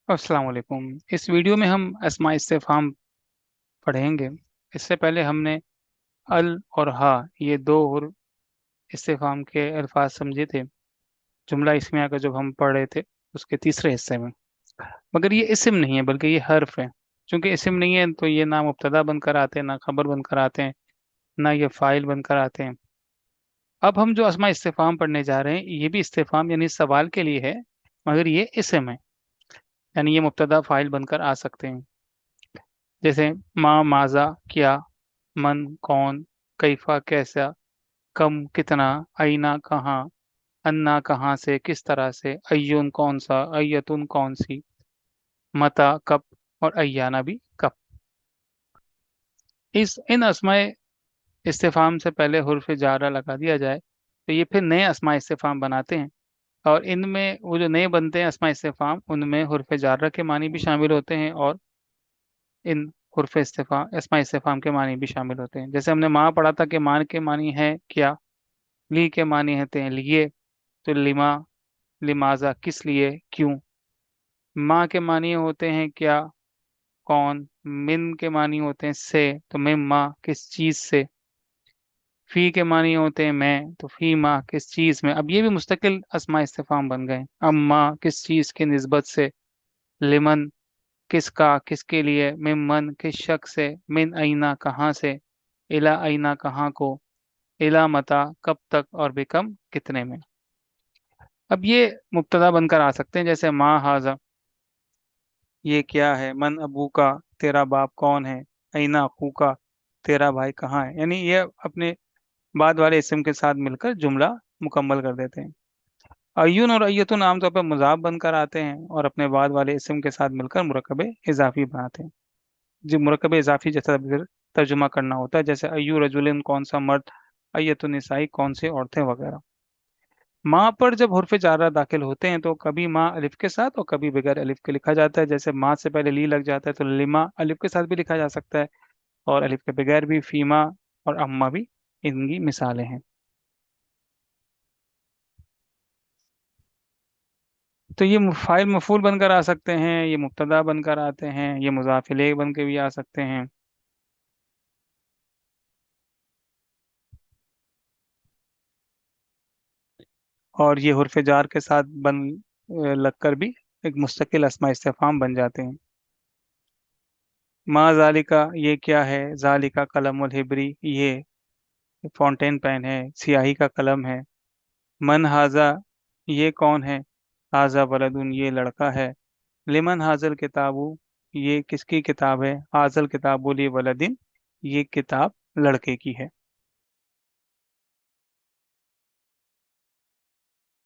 अस्सलाम वालेकुम। इस वीडियो में हम अस्मा इस्तिफ़हाम पढ़ेंगे। इससे पहले हमने अल और हा ये दो हुर्फ इस्तिफ़हाम के अल्फाज समझे थे जुमला इस्मिया का जब हम पढ़ रहे थे उसके तीसरे हिस्से में। मगर ये इस्म नहीं है बल्कि ये हर्फ है। चूंकि इस्म नहीं है तो ये ना मुब्तदा बनकर आते हैं, ना खबर बनकर आते हैं, ना ये फ़ाइल बनकर आते हैं। अब हम जो अस्मा इस्तिफ़हाम पढ़ने जा रहे हैं ये भी इस्तिफ़हाम यानी सवाल के लिए है, मगर ये इस्म है, यानी ये मुब्तदा फ़ाइल बनकर आ सकते हैं। जैसे माँ माजा क्या, मन कौन, कैफा कैसा, कम कितना, आईना कहाँ, अन्ना कहाँ से किस तरह से, अय्युन कौन सा, अय्यतुन कौन सी, मता कब, और अय्याना भी कब। इस इन अस्माए इस्तिफाम से पहले हुर्फ जारा लगा दिया जाए तो ये फिर नए अस्मा इस्तिफाम बनाते हैं। और इनमें वो जो नए बनते हैं अस्मा इस्तिफाम उनमें हुर्फ जारा के मानी भी शामिल होते हैं, और इन हुर्फ इस्तिफाम अस्मा इस्तिफाम के मानी भी शामिल होते हैं। जैसे हमने माँ पढ़ा था कि मान के मानी है क्या, ली के मानी होते हैं लिए, तो लिमा, लिमाजा किस लिए, क्यों। माँ के मानी होते हैं क्या, कौन। मिन के मानी होते हैं से, तो मिम्मा किस चीज से। फी के मानी होते हैं मैं, तो फी माँ किस चीज में। अब ये भी मुस्तकिल अस्मा इस्तिफाम बन गए। अम्मा किस चीज की निस्बत से, लिमन किसका किसके लिए, मिमन किस शख्स से, मिन आईना कहाँ से, इला आईना कहाँ को, इला मता कब तक, और बिकम कितने में। अब ये मुब्तदा बनकर आ सकते हैं, जैसे माँ हाजा ये क्या है, मन अबू का तेरा बाप कौन है, ऐना अखू का तेरा भाई कहाँ है। यानी ये अपने बाद वाले इस्म के साथ मिलकर जुमला मुकम्मल कर देते हैं। अय्युन और अय्यतुन आमतौर पर मुजाफ बनकर आते हैं और अपने बाद वाले इस्म के साथ मिलकर मुरकबे इजाफी बनाते हैं। जो मुरकबे इजाफी जैसा फिर तर्जुमा करना होता है, जैसे अय्यु रजुलिन कौन सा मर्द, अय्यतुन निसाई कौन से औरतें वगैरह। माँ पर जब हुर्फ जारा दाखिल होते हैं तो कभी माँ अलिफ के साथ और कभी बगैर अलिफ के लिखा जाता है। जैसे माँ से पहले ली लग जाता है तो लिमा अलिफ के साथ भी लिखा जा सकता है, और अलिफ के बगैर भी फीमा और अम्मा भी इनकी मिसालें हैं। तो ये फाइल मफूल बनकर आ सकते हैं, ये मुब्तदा बनकर आते हैं, ये मुज़ाफ इलैह बन के भी आ सकते हैं। और ये हुर्फ जार के साथ लगकर भी एक मुस्तकिल अस्मा इस्तिफ़हाम बन जाते हैं। मा जालिका ये क्या है, जालिका कलमुल हिब्री ये फाउंटेन पेन है, स्याही का कलम है। मन हाजा ये कौन है, हाजा वलदुन ये लड़का है। लिमन हाजल किताबु ये किसकी किताब है, हाजल किताबुल ये वलदिन ये किताब लड़के की है।